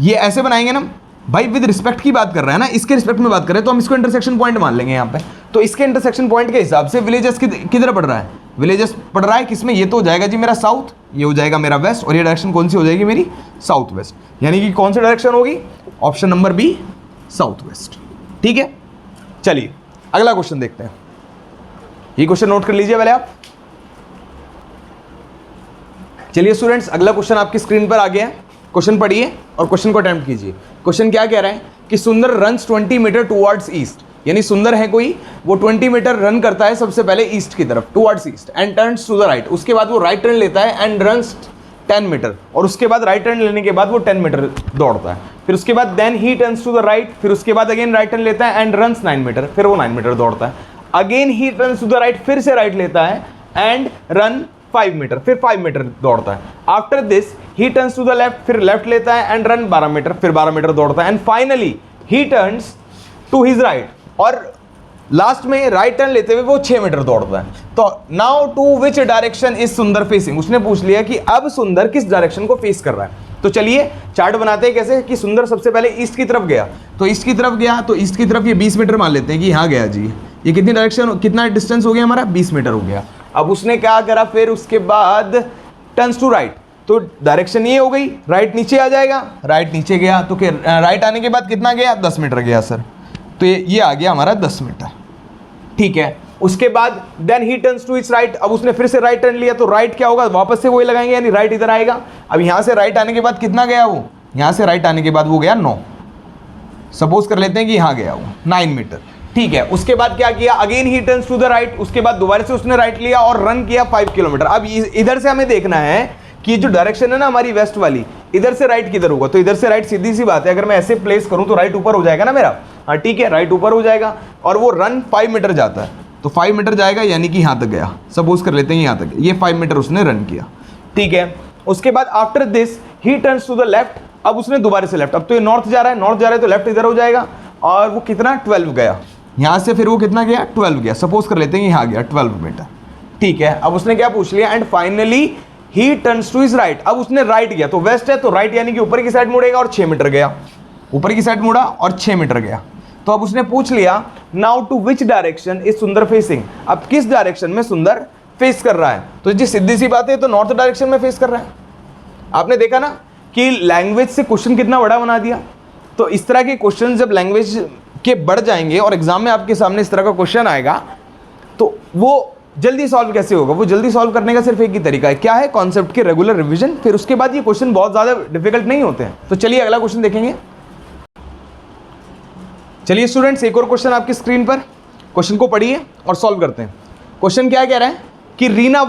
ये ऐसे बनाएंगे ना भाई, विद रिस्पेक्ट की बात कर रहा है ना, इसके रिस्पेक्ट में बात करें तो हम इसको इंटरसेक्शन पॉइंट मान लेंगे यहाँ पे, तो इसके इंटरसेक्शन पॉइंट के हिसाब से विलेजेस किधर पड़ रहा है, विलेजेस पड़ रहा है किसमें, ये तो हो जाएगा जी मेरा साउथ, ये हो जाएगा मेरा वेस्ट, और ये डायरेक्शन कौन सी हो जाएगी मेरी, साउथ वेस्ट, यानी कि कौन सी डायरेक्शन होगी, option number B south west, ठीक है। चलिए अगला क्वेश्चन देखते हैं, ये क्वेश्चन नोट कर लीजिए पहले आप। चलिए स्टूडेंट्स, अगला क्वेश्चन आपकी स्क्रीन पर आ गया है, क्वेश्चन पढ़िए और क्वेश्चन को अटेम्प्ट कीजिए। क्वेश्चन क्या कह रहा है कि सुंदर रन्स 20 मीटर टुवर्ड्स ईस्ट, यानी सुंदर है कोई, वो 20 मीटर रन करता है सबसे पहले ईस्ट की तरफ, towards east, and turns to the right, उसके बाद वो राइट टर्न लेता है एंड रन्स 10 मीटर, और उसके बाद राइट टर्न लेने के बाद वो 10 मीटर दौड़ता है, फिर उसके बाद then he turns to the right, फिर उसके बाद अगेन राइट टर्न लेता है एंड रन्स 9 मीटर, फिर वो 9 मीटर दौड़ता है, again he turns to the right, फिर से राइट लेता है एंड रन 5 मीटर, फिर 5 मीटर दौड़ता है। After this he turns to the left, फिर लेफ्ट लेता है एंड रन 12 मीटर, फिर 12 मीटर दौड़ता है and finally he turns to his right, और लास्ट में राइट टर्न लेते हुए वो 6 मीटर दौड़ता है। तो now to which direction is Sundar facing, उसने पूछ लिया कि अब सुंदर किस डायरेक्शन को फेस कर रहा है। तो चलिए चार्ट बनाते हैं कैसे कि सुंदर सबसे पहले ईस्ट की तरफ गया, तो ईस्ट की तरफ गया, तो ईस्ट की तरफ ये 20 मीटर मान लेते हैं कि यहाँ गया जी, ये कितनी डायरेक्शन, कितना डिस्टेंस हो गया हमारा, 20 मीटर हो गया। अब उसने क्या करा, फिर उसके बाद टर्न्स टू राइट, तो डायरेक्शन ये हो गई, राइट नीचे आ जाएगा, राइट नीचे गया, तो राइट आने के बाद कितना गया, 10 मीटर गया सर, तो ये आ गया हमारा 10 मीटर, ठीक है। उसके बाद then he turns to its right, अब उसने फिर से राइट टर्न लिया, तो राइट क्या होगा, वापस से वही लगाएंगे, यानी राइट इधर आएगा। अब यहां से राइट आने के बाद कितना गया वो, यहां से राइट आने के बाद वो गया 9, सपोज कर लेते हैं कि यहां गया वो 9 मीटर, ठीक है। उसके बाद क्या किया, again he turns to the right, उसके बाद दोबारा से उसने राइट लिया और रन किया 5 किलोमीटर। अब इधर से हमें देखना है कि जो डायरेक्शन है ना हमारी वेस्ट वाली, इधर से राइट किधर होगा, तो इधर से राइट सीधी सी बात है, अगर मैं ऐसे प्लेस करूं तो राइट ऊपर हो जाएगा ना मेरा, हाँ ठीक है, राइट ऊपर हो जाएगा, और वो रन 5 मीटर जाता है, तो 5 मीटर जाएगा यानी कि यहाँ तक गया, सपोज कर लेते हैं यहाँ तक, ये 5 मीटर उसने रन किया, ठीक है। उसके बाद after this he turns to the left, अब उसने दोबारा से लेफ्ट, अब तो ये नॉर्थ जा रहा है, नॉर्थ जा रहा है तो लेफ्ट इधर हो जाएगा, और वो कितना 12 गया, यहाँ से फिर वो कितना गया 12 गया, सपोज कर लेते हैं यहाँ गया 12 मीटर, ठीक है। अब उसने क्या पूछ लिया, and finally he turns to his right, अब उसने राइट गया, तो वेस्ट है तो राइट यानी कि ऊपर की साइड मुड़ेगा और 6 मीटर गया, ऊपर की साइड मुड़ा और 6 मीटर गया। तो अब उसने पूछ लिया now to which direction is Sundar facing, अब किस डायरेक्शन में सुंदर फेस कर रहा है, तो जी सीधी सी बात है तो नॉर्थ डायरेक्शन में फेस कर रहा है। आपने देखा ना कि लैंग्वेज से क्वेश्चन कितना बड़ा बना दिया, तो इस तरह के क्वेश्चन जब लैंग्वेज के बढ़ जाएंगे और एग्जाम में आपके सामने इस तरह का क्वेश्चन आएगा तो वो जल्दी सॉल्व कैसे होगा, वो जल्दी सॉल्व करने का सिर्फ एक ही तरीका है, क्या है, कॉन्सेप्ट के रेगुलर रिवीजन, फिर उसके बाद ये क्वेश्चन बहुत ज्यादा डिफिकल्ट नहीं होते हैं। तो चलिए अगला क्वेश्चन देखेंगे। चलिए स्टूडेंट्स एक और क्वेश्चन आपकी स्क्रीन पर, क्वेश्चन को पढ़िए और सॉल्व करते हैं। क्वेश्चन क्या कह रहा है कि Reena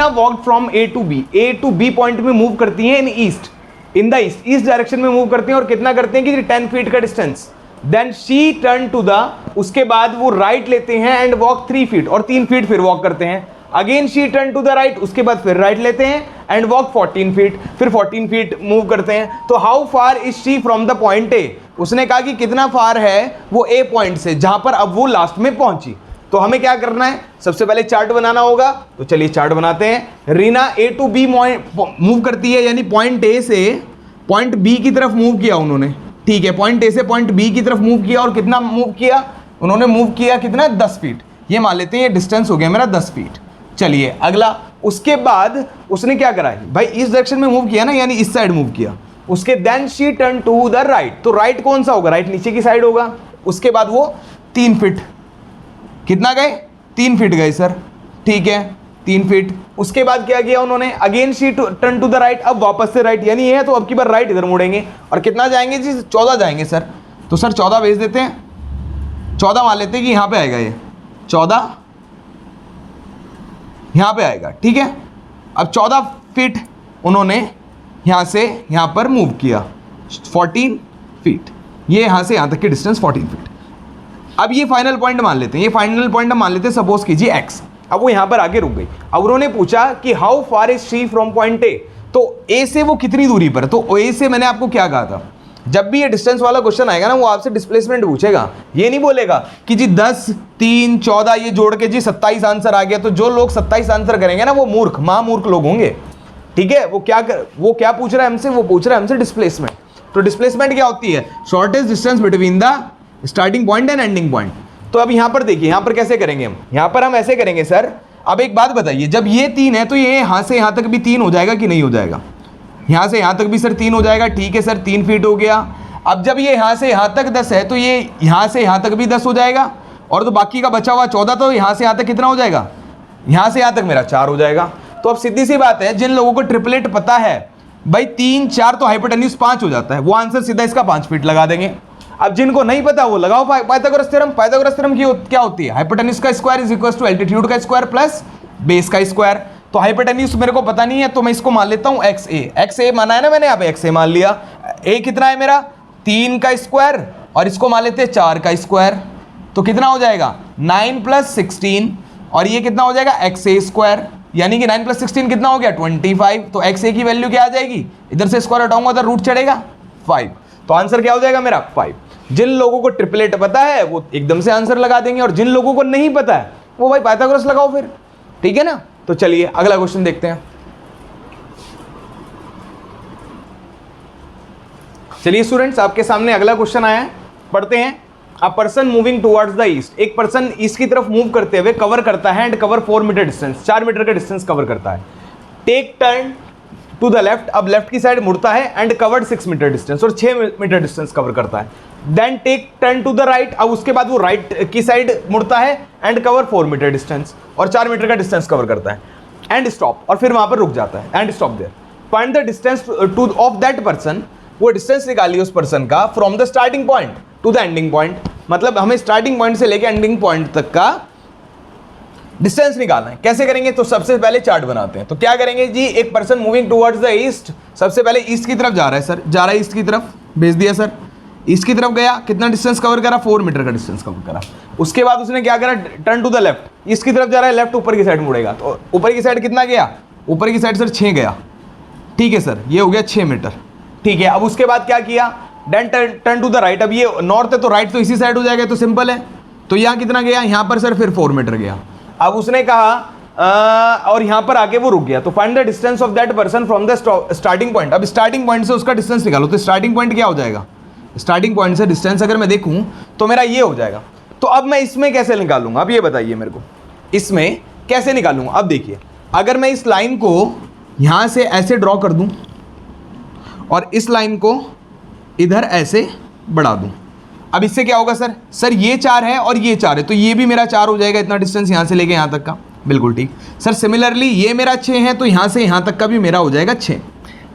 walked from A to B point में मूव करती हैं इन द ईस्ट डायरेक्शन में मूव करती हैं, और कितना करते हैं कि 10 फीट का distance, then she turn to the, उसके बाद वो राइट लेते हैं एंड वॉक 3 फीट, और 3 फीट फिर वॉक करते हैं, again she turn to the right, उसके बाद फिर राइट लेते हैं एंड वॉक 14 फीट, फिर 14 फीट मूव करते हैं। तो how far is she from the point A, उसने कहा कि कितना फार है वो ए पॉइंट से, जहां पर अब वो लास्ट में पहुंची। तो हमें क्या करना है, सबसे पहले चार्ट बनाना होगा, तो चलिए चार्ट बनाते हैं। रीना ए टू बी मूव करती है, यानी पॉइंट ए से पॉइंट बी की तरफ मूव किया उन्होंने, ठीक है, पॉइंट ए से पॉइंट बी की तरफ मूव किया, और कितना मूव किया उन्होंने, मूव किया कितना 10 फीट, ये मान लेते हैं ये डिस्टेंस हो गया मेरा 10 फीट। चलिए अगला, उसके बाद उसने क्या करा है भाई, इस डायरेक्शन में मूव किया ना, यानी इस साइड मूव किया, उसके then she turn to the right, तो राइट कौन सा होगा, राइट नीचे की साइड होगा, उसके बाद वो 3 फीट, कितना गए 3 फीट गए सर, ठीक है 3 फीट। उसके बाद क्या किया उन्होंने, again she turn to the right, अब वापस से राइट, यानी ये है तो अब की बार राइट इधर मुड़ेंगे, और कितना जाएंगे जी 14 जाएंगे सर, तो सर 14 भेज देते हैं, 14 मान लेते हैं कि यहाँ पे आएगा, ये 14 यहाँ पे आएगा, ठीक है। अब 14 फीट उन्होंने यहाँ से यहाँ पर मूव किया, 14 फीट, ये यहाँ से यहाँ तक की डिस्टेंस 14 फीट। अब ये फाइनल पॉइंट मान लेते हैं, ये फाइनल पॉइंट हम मान लेते हैं, सपोज कीजिए x, अब वो यहाँ पर आगे रुक गई। अब उन्होंने पूछा कि how far is she from point A, तो ए से वो कितनी दूरी पर, तो ए से मैंने आपको क्या कहा था, जब भी ये डिस्टेंस वाला क्वेश्चन आएगा ना वो आपसे डिस्प्लेसमेंट पूछेगा, ये नहीं बोलेगा कि जी 10 3 14 ये जोड़ के जी 27 आंसर आ गया, तो जो लोग 27 आंसर करेंगे ना वो मूर्ख महामूर्ख लोग होंगे, ठीक है। वो क्या पूछ रहा है हमसे, वो पूछ रहा है हमसे डिस्प्लेसमेंट। तो डिस्प्लेसमेंट क्या होती है, shortest distance between the starting point and ending point. तो अब यहाँ पर देखिए, यहाँ पर कैसे करेंगे हम, यहाँ पर हम ऐसे करेंगे सर। अब एक बात बताइए, जब ये 3 है तो ये यहाँ से यहाँ तक भी 3 हो जाएगा कि नहीं हो जाएगा, यहाँ से यहाँ तक भी सर 3 हो जाएगा, ठीक है सर 3 फीट हो गया। अब जब ये यहाँ से यहाँ तक 10 है तो ये यहाँ से यहाँ तक भी 10 हो जाएगा, और तो बाकी का बचा हुआ 14, तो यहाँ से यहाँ तक कितना हो जाएगा, यहाँ से यहाँ तक मेरा 4 हो जाएगा। तो अब सीधी सी बात है, जिन लोगों को ट्रिपलेट पता है भाई 3 4 तो हाइपोटेन्यूज 5 हो जाता है, वो आंसर सीधा इसका 5 फीट लगा देंगे। अब जिनको नहीं पता वो लगाओ पाइथागोरस थ्योरम की क्या होती है, हाइपोटेन्यूज का square is equal to altitude का स्क्वायर प्लस बेस का स्क्वायर। तो हाइपोटेन्यूज मेरे को पता नहीं है तो मैं इसको मान लेता हूँ एक्स ए माना है ना मैंने, यहाँ पे एक्स ए मान लिया। ए कितना है मेरा 3 का स्क्वायर, और इसको मान लेते हैं 4 का स्क्वायर, तो कितना हो जाएगा 9 + 16, और ये कितना हो जाएगा एक्स ए स्क्वायर, यानी कि 9 + 16 कितना हो गया 25। तो x a की वैल्यू क्या आ जाएगी, इधर से स्क्वायर हटाऊंगा तो रूट चढ़ेगा 5। तो आंसर क्या हो जाएगा मेरा 5। जिन लोगों को ट्रिपलेट पता है वो एकदम से आंसर लगा देंगे, और जिन लोगों को नहीं पता है वो भाई पाइथागोरस लगाओ फिर, ठीक है ना। तो चलिए अगला क्वेश्चन देखते हैं। चलिए स्टूडेंट्स, आपके सामने अगला क्वेश्चन आया है, पढ़ते हैं। A person moving towards the east, एक पर्सन ईस्ट की तरफ मूव करते हुए कवर करता है and cover 4 metre distance, 4 metre का डिस्टेंस कवर करता है। Take turn to the left, अब लेफ्ट की साइड मुड़ता है एंड कवर्ड 6 मीटर डिस्टेंस, और 6 मीटर डिस्टेंस कवर करता है। Then take turn to the right, अब उसके बाद वो राइट की साइड मुड़ता है एंड कवर 4 मीटर डिस्टेंस, और 4 मीटर का डिस्टेंस कवर करता है। एंड स्टॉप, और फिर वहां पर रुक जाता है, and stop there. Find the distance to of that person, वो डिस्टेंस निकालिए उस पर्सन का from the starting point to the ending point, मतलब हमें स्टार्टिंग पॉइंट से लेकर एंडिंग पॉइंट तक का डिस्टेंस निकालना है। कैसे करेंगे, तो सबसे पहले चार्ट बनाते हैं। तो क्या करेंगे जी, एक person moving towards the east, सबसे पहले ईस्ट की तरफ जा रहा है सर, जा रहा है ईस्ट की तरफ, भेज दिया सर। ईस्ट की तरफ गया, कितना डिस्टेंस कवर करा, 4 मीटर का डिस्टेंस कवर करा। उसके बाद उसने क्या करा, turn to the left, east की तरफ जा रहा है, लेफ्ट ऊपर की साइड मुड़ेगा। तो ऊपर की साइड कितना गया, ऊपर की साइड सर 6 गया, ठीक है सर, ये हो गया 6 मीटर, ठीक है। अब उसके बाद क्या किया, then turn to the right, अब ये नॉर्थ है तो राइट तो इसी साइड हो जाएगा, तो सिंपल है। तो यहाँ कितना गया, यहाँ पर सर फिर 4 मीटर गया। अब उसने कहा और यहाँ पर आके वो रुक गया। तो find the distance of that person from the starting point, अब स्टार्टिंग पॉइंट से उसका डिस्टेंस निकालो। तो स्टार्टिंग पॉइंट क्या हो जाएगा, स्टार्टिंग पॉइंट से डिस्टेंस अगर मैं देखूं तो मेरा ये हो जाएगा। तो अब मैं इसमें कैसे निकालूंगा, अब ये बताइए मेरे को, इसमें कैसे निकालूंगा। अब देखिए, अगर मैं इस लाइन को यहाँ से ऐसे ड्रॉ कर दूं और इस लाइन को इधर ऐसे बढ़ा दूं, अब इससे क्या होगा सर, सर ये 4 है और ये 4 है, तो ये भी मेरा 4 हो जाएगा, इतना डिस्टेंस यहाँ से लेके यहाँ तक का, बिल्कुल ठीक सर। सिमिलरली ये मेरा 6 है, तो यहाँ से यहाँ तक का भी मेरा हो जाएगा 6,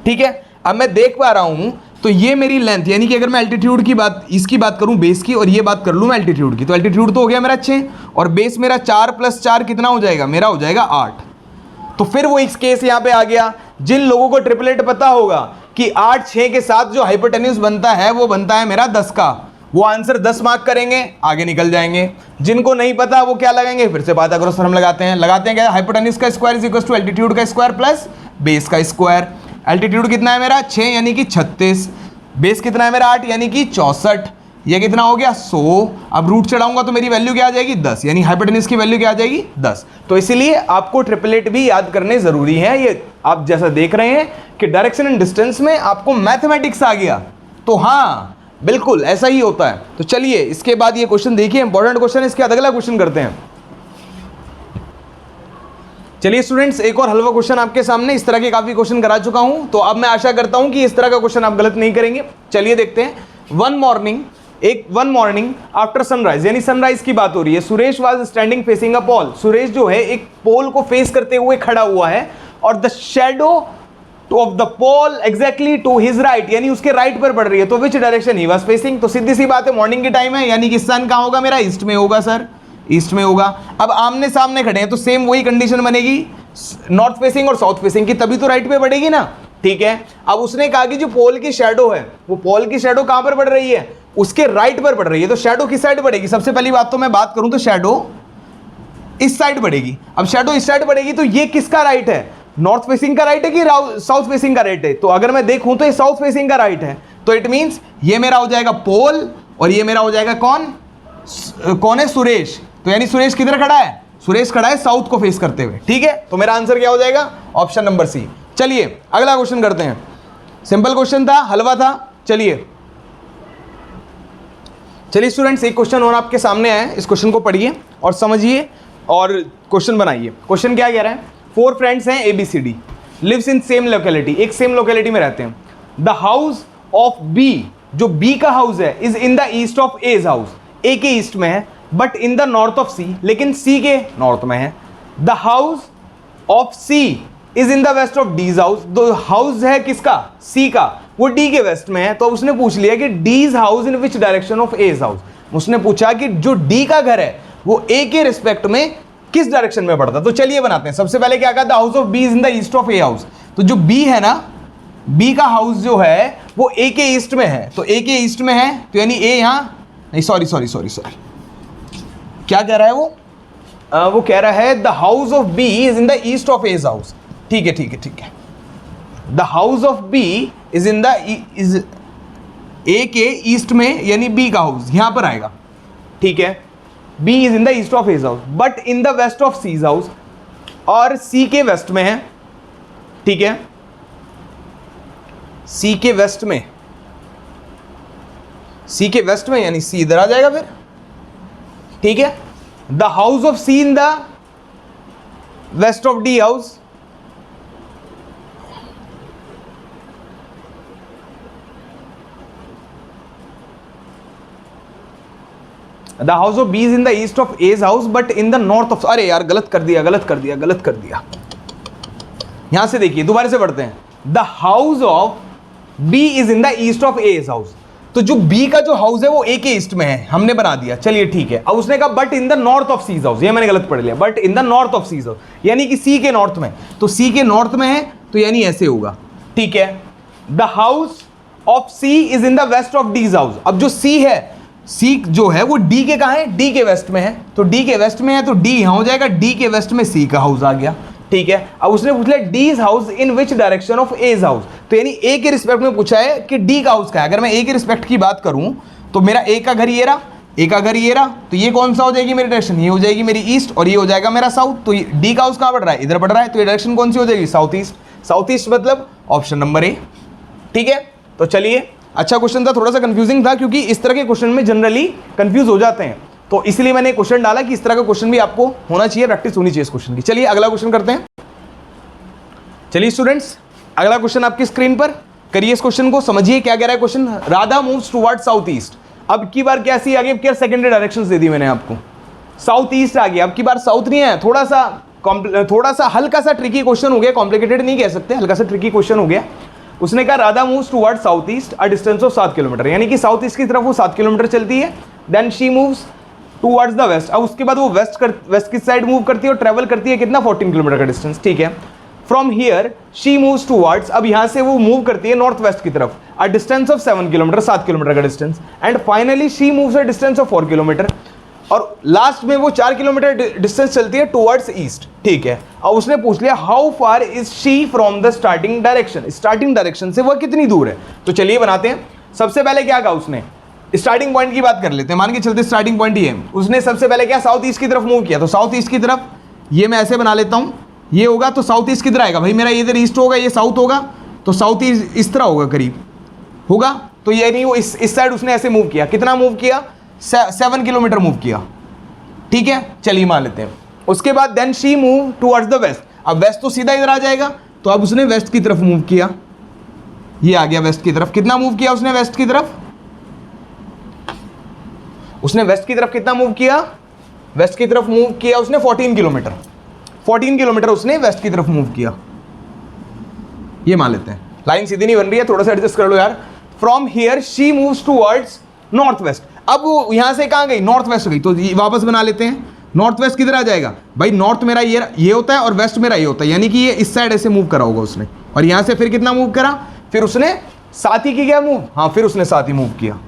ठीक है। अब मैं देख पा रहा हूँ, तो ये मेरी लेंथ, यानी कि अगर मैं एल्टीट्यूड की बात, इसकी बात करूँ बेस की, और ये बात कर लूँ मैं एल्टीट्यूड की, तो एल्टीट्यूड तो हो गया मेरा 6 और बेस मेरा 4 + 4 कितना हो जाएगा, मेरा हो जाएगा 8। तो फिर वो इस केस यहाँ पे आ गया, जिन लोगों को ट्रिपलेट पता होगा कि 8 6 के साथ जो हाइपोटेन्यूज बनता है वो बनता है मेरा 10 का, वो आंसर 10 मार्क करेंगे, आगे निकल जाएंगे। जिनको नहीं पता वो क्या लगाएंगे, फिर से पाइथागोरस थ्योरम लगाते हैं क्या, हाइपोटेन्यूज का स्क्वायर इज एल्टीट्यूड का स्क्वायर प्लस बेस का स्क्वायर। एल्टीट्यूड कितना है मेरा 6 यानी कि 36, बेस कितना है मेरा 8 यानी कि 64, ये कितना हो गया 100। अब रूट चढ़ाऊंगा तो मेरी वैल्यू क्या आ जाएगी 10, यानी हाइपोटेन्यूज की वैल्यू क्या आ जाएगी 10। तो इसीलिए आपको ट्रिपलेट भी याद करने जरूरी है। ये आप जैसा देख रहे हैं कि डायरेक्शन एंड डिस्टेंस में आपको मैथमेटिक्स आ गया, तो हाँ बिल्कुल ऐसा ही होता है। तो चलिए इसके बाद ये क्वेश्चन देखिए, इंपॉर्टेंट क्वेश्चन है, इसके बाद अगला क्वेश्चन करते हैं। चलिए स्टूडेंट्स, एक और हलवा क्वेश्चन आपके सामने, इस तरह के काफी क्वेश्चन करा चुका हूं, तो अब मैं आशा करता हूं कि इस तरह का क्वेश्चन आप गलत नहीं करेंगे। चलिए देखते हैं। वन मॉर्निंग आफ्टर सनराइज, यानी सनराइज की बात हो रही है। Suresh was standing facing a pole, Suresh जो है एक पोल को फेस करते हुए खड़ा हुआ है, और the shadow of the pole exactly to his right, यानी उसके राइट पर पड़ रही है। तो which direction he was facing, तो सीधी सी बात है मॉर्निंग की टाइम है, यानी कि सन कहां होगा मेरा, ईस्ट में होगा सर, ईस्ट में होगा। अब आमने सामने खड़े हैं तो सेम वही कंडीशन बनेगी, नॉर्थ फेसिंग और साउथ फेसिंग की, तभी तो राइट पे बढ़ेगी ना, ठीक है। अब उसने कहा कि जो पोल की शैडो है, वो पोल की शैडो कहां पर पड़ रही है, उसके राइट पर पड़ रही है। तो शैडो किस साइड बढ़ेगी, सबसे पहली बात तो मैं बात करूं तो शैडो इस साइड बढ़ेगी। अब शैडो इस साइड बढ़ेगी तो ये किसका राइट है, नॉर्थ फेसिंग का राइट है कि साउथ फेसिंग का राइट है। तो अगर मैं देखूं तो ये साउथ फेसिंग का राइट है, तो इट मींस ये मेरा हो जाएगा पोल और ये मेरा हो जाएगा कौन है, सुरेश। तो यानी सुरेश किधर खड़ा है, सुरेश खड़ा है साउथ को फेस करते हुए, ठीक है। तो मेरा आंसर क्या हो जाएगा, ऑप्शन नंबर सी। चलिए अगला क्वेश्चन करते हैं। सिंपल क्वेश्चन था, हलवा था। चलिए स्टूडेंट्स, एक क्वेश्चन और आपके सामने है, इस क्वेश्चन को पढ़िए और समझिए और क्वेश्चन बनाइए। क्वेश्चन क्या कह रहा है, 4 फ्रेंड्स हैं ABCD, lives in same locality, एक सेम लोकेलिटी में रहते हैं। द हाउस ऑफ B, जो B का हाउस है, is in the east of A's house, A के ईस्ट में है, but in the north of C, लेकिन C के नॉर्थ में है। The house of C is in the west of D's house, तो हाउस है किसका, C का, वो D के वेस्ट में है। तो उसने पूछ लिया कि D's house in which direction of A's house, उसने पूछा कि जो D का घर है वो A के रिस्पेक्ट में किस डायरेक्शन में पड़ता। तो चलिए बनाते हैं। सबसे पहले क्या कहा, the house of B is in the east of A house, तो जो B है ना, B का हाउस जो है वो A के ईस्ट में है, तो A के ईस्ट में है, तो यानी A यहाँ नहीं, सॉरी क्या कह रहा है वो, वो कह रहा है the house of B is in the east of A's house. ठीक है ठीक है ठीक है, the house of B is in the is A के ईस्ट में, यानी बी का हाउस यहां पर आएगा। ठीक है, B is in the east of A's house but in the west of C's house, और सी के वेस्ट में है। ठीक है, सी के वेस्ट में, सी के वेस्ट में यानी सी इधर आ जाएगा फिर। ठीक है, the house of C in the west of D house, the house of B is in the east of A's house but in the north of, अरे यार गलत कर दिया गलत कर दिया गलत कर दिया। यहां से देखिए, दोबारा से पढ़ते हैं, the house of B is in the east of A's house. तो जो बी का जो हाउस है वो ए के ईस्ट में है, हमने बना दिया, चलिए ठीक है। अब उसने कहा but in the north of C's house, ये मैंने गलत पढ़ लिया, but in the north of C's house यानी कि सी के नॉर्थ में, तो सी के नॉर्थ में है तो यानी ऐसे होगा। ठीक है, the house of C is in the west of D's house. अब जो सी है, सी जो है वो डी के कहां है, डी के वेस्ट में है, तो डी के वेस्ट में है तो डी यहां हो जाएगा, डी के वेस्ट में सी का हाउस आ गया। ठीक है, अब उसने पूछ लिया D's house in which direction of A's house, तो यानी ए के रिस्पेक्ट में पूछा है कि डी का हाउस क्या है। अगर मैं ए के रिस्पेक्ट की बात करूं तो मेरा ए का घर ये रहा, ए का घर ये रहा, तो ये कौन सा हो जाएगी मेरी डायरेक्शन, ये हो जाएगी मेरी ईस्ट और ये हो जाएगा मेरा साउथ। तो डी का हाउस कहां बढ़ रहा है, इधर बढ़ रहा है, तो ये डायरेक्शन कौन सी हो जाएगी, साउथ ईस्ट। साउथ ईस्ट मतलब ऑप्शन नंबर ए। ठीक है, तो चलिए, अच्छा क्वेश्चन था, थोड़ा सा कंफ्यूजिंग था क्योंकि इस तरह के क्वेश्चन में जनरली कंफ्यूज हो जाते हैं, तो इसलिए मैंने क्वेश्चन डाला कि इस तरह का क्वेश्चन भी आपको होना चाहिए, प्रैक्टिस होनी चाहिए इस क्वेश्चन की। चलिए अगला क्वेश्चन करते हैं। चलिए स्टूडेंट्स, अगला क्वेश्चन आपकी स्क्रीन पर, करिए इस क्वेश्चन को, समझिए क्या कह रहा है question. Radha moves toward south east. अब की बार कैसी आ गई, क्या सेकेंडरी डायरेक्शंस दे दी मैंने आपको, साउथ ईस्ट आ गया। अब की बार साउथ नहीं है, थोड़ा सा हल्का सा ट्रिकी क्वेश्चन हो गया, कॉम्प्लिकेटेड नहीं कह सकते, हल्का सा ट्रिकी क्वेश्चन हो गया। उसने कहा Radha moves toward south east a distance of 7 kilometre, यानी कि साउथ ईस्ट की तरफ वो 7 किलोमीटर चलती है। Then she moves towards the west, अब उसके बाद वो वेस्ट की साइड मूव करती है और ट्रेवल करती है कितना, 14 किलोमीटर का डिस्टेंस। ठीक है, from here she moves towards, अब यहां से वो मूव करती है नॉर्थ वेस्ट की तरफ, a distance of 7 kilometre, 7 kilometre का distance. And finally she moves a distance of 4 kilometre, और लास्ट में वो 4 किलोमीटर डिस्टेंस चलती है टुवर्ड्स ईस्ट। ठीक है, अब उसने पूछ लिया how far is she from the starting direction, starting direction से वह कितनी दूर है। तो चलिए बनाते हैं। सबसे पहले क्या कहा उसने, स्टार्टिंग पॉइंट की बात कर लेते हैं, मान के चलते स्टार्टिंग पॉइंट ये है। उसने सबसे पहले क्या, साउथ ईस्ट की तरफ मूव किया, तो साउथ ईस्ट की तरफ ये मैं ऐसे बना लेता हूं, ये होगा तो साउथ ईस्ट किधर आएगा भाई मेरा, इधर ईस्ट होगा, ये साउथ होगा, तो साउथ ईस्ट इस तरह होगा करीब होगा, तो ये नहीं, वो इस साइड उसने ऐसे मूव किया, कितना मूव किया, 7 किलोमीटर मूव किया। ठीक है, चलिए मान लेते हैं। उसके बाद then she move towards the west, अब वेस्ट तो सीधा इधर आ जाएगा, तो अब उसने वेस्ट की तरफ मूव किया, ये आ गया वेस्ट की तरफ। कितना मूव किया उसने वेस्ट की तरफ, उसने वेस्ट की तरफ कितना मूव किया, वेस्ट की तरफ मूव किया उसने 14 किलोमीटर, 14 किलोमीटर उसने वेस्ट की तरफ मूव किया, ये मान लेते हैं। लाइन सीधी नहीं बन रही है, थोड़ा सा एडजस्ट कर लो यार। From here she moves towards north west, अब वो यहां से कहां गई, नॉर्थ वेस्ट गई, तो वापस बना लेते हैं। नॉर्थ वेस्ट किधर आ जाएगा भाई, नॉर्थ मेरा ये होता है और वेस्ट मेरा ये होता है, यानी कि ये इस साइड ऐसे मूव करा होगा उसने, और यहां से फिर कितना मूव करा, फिर उसने साथ ही की क्या मूव, हाँ फिर उसने साथ ही मूव किया,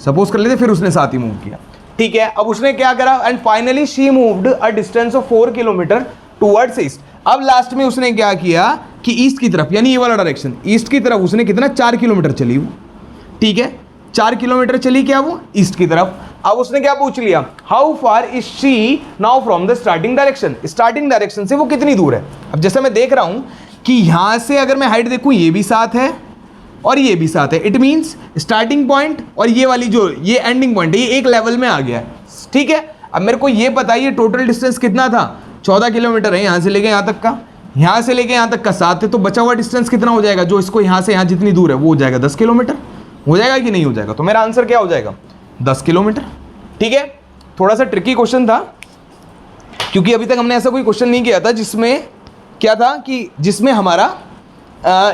सपोज कर लेते फिर उसने साथ ही मूव किया। ठीक है, अब उसने क्या करा, and finally she moved a distance of 4 kilometre towards east. अब लास्ट में उसने क्या किया कि ईस्ट की तरफ, यानी ये वाला डायरेक्शन, ईस्ट की तरफ उसने कितना, 4 किलोमीटर चली वो। ठीक है, 4 किलोमीटर चली क्या वो ईस्ट की तरफ। अब उसने क्या पूछ लिया, how far is she now from the starting direction, starting direction से वो कितनी दूर है। अब जैसे मैं देख रहा हूं कि यहां से अगर मैं हाइट देखूं, ये भी साथ है और ये भी साथ है, इट मीन्स स्टार्टिंग पॉइंट और ये वाली जो ये एंडिंग पॉइंट है, ये एक लेवल में आ गया है। ठीक है, अब मेरे को ये बताइए टोटल डिस्टेंस कितना था, 14 किलोमीटर है यहां से लेके यहां तक का, यहां से लेके यहां तक का 7 है, तो बचा हुआ डिस्टेंस कितना हो जाएगा, जो इसको यहां से यहां जितनी दूर है वो हो जाएगा 10 किलोमीटर, हो जाएगा कि नहीं हो जाएगा। तो मेरा आंसर क्या हो जाएगा, 10 किलोमीटर। ठीक है, थोड़ा सा ट्रिकी क्वेश्चन था क्योंकि अभी तक हमने ऐसा कोई क्वेश्चन नहीं किया था जिसमें क्या था कि जिसमें हमारा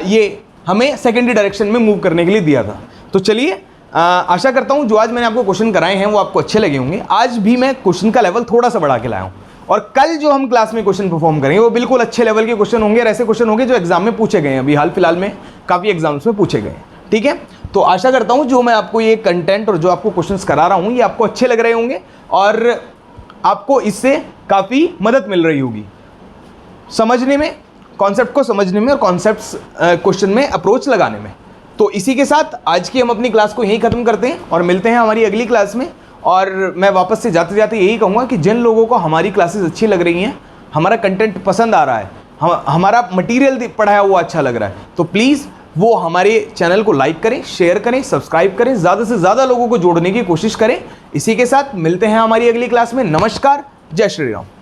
ये हमें सेकेंडरी डायरेक्शन में मूव करने के लिए दिया था। तो चलिए आशा करता हूं जो आज मैंने आपको क्वेश्चन कराए हैं वो आपको अच्छे लगे होंगे। आज भी मैं क्वेश्चन का लेवल थोड़ा सा बढ़ा के लाया हूं, और कल जो हम क्लास में क्वेश्चन परफॉर्म करेंगे वो बिल्कुल अच्छे लेवल के क्वेश्चन होंगे, और ऐसे क्वेश्चन होंगे जो एग्जाम में पूछे गए हैं, अभी हाल फिलहाल में काफ़ी एग्जाम्स में पूछे गए हैं। ठीक है, तो आशा करता हूं जो मैं आपको ये कंटेंट और जो आपको क्वेश्चंस करा रहा हूं ये आपको अच्छे लग रहे होंगे, और आपको इससे काफ़ी मदद मिल रही होगी समझने में, कॉन्सेप्ट को समझने में और कॉन्सेप्ट्स क्वेश्चन में अप्रोच लगाने में। तो इसी के साथ आज की हम अपनी क्लास को यहीं ख़त्म करते हैं और मिलते हैं हमारी अगली क्लास में। और मैं वापस से जाते जाते यही कहूँगा कि जिन लोगों को हमारी क्लासेस अच्छी लग रही हैं, हमारा कंटेंट पसंद आ रहा है, हमारा मटेरियल पढ़ाया हुआ अच्छा लग रहा है, तो प्लीज़ वो हमारे चैनल को लाइक करें, शेयर करें, सब्सक्राइब करें, ज़्यादा से ज़्यादा लोगों को जोड़ने की कोशिश करें। इसी के साथ मिलते हैं हमारी अगली क्लास में। नमस्कार, जय श्री राम।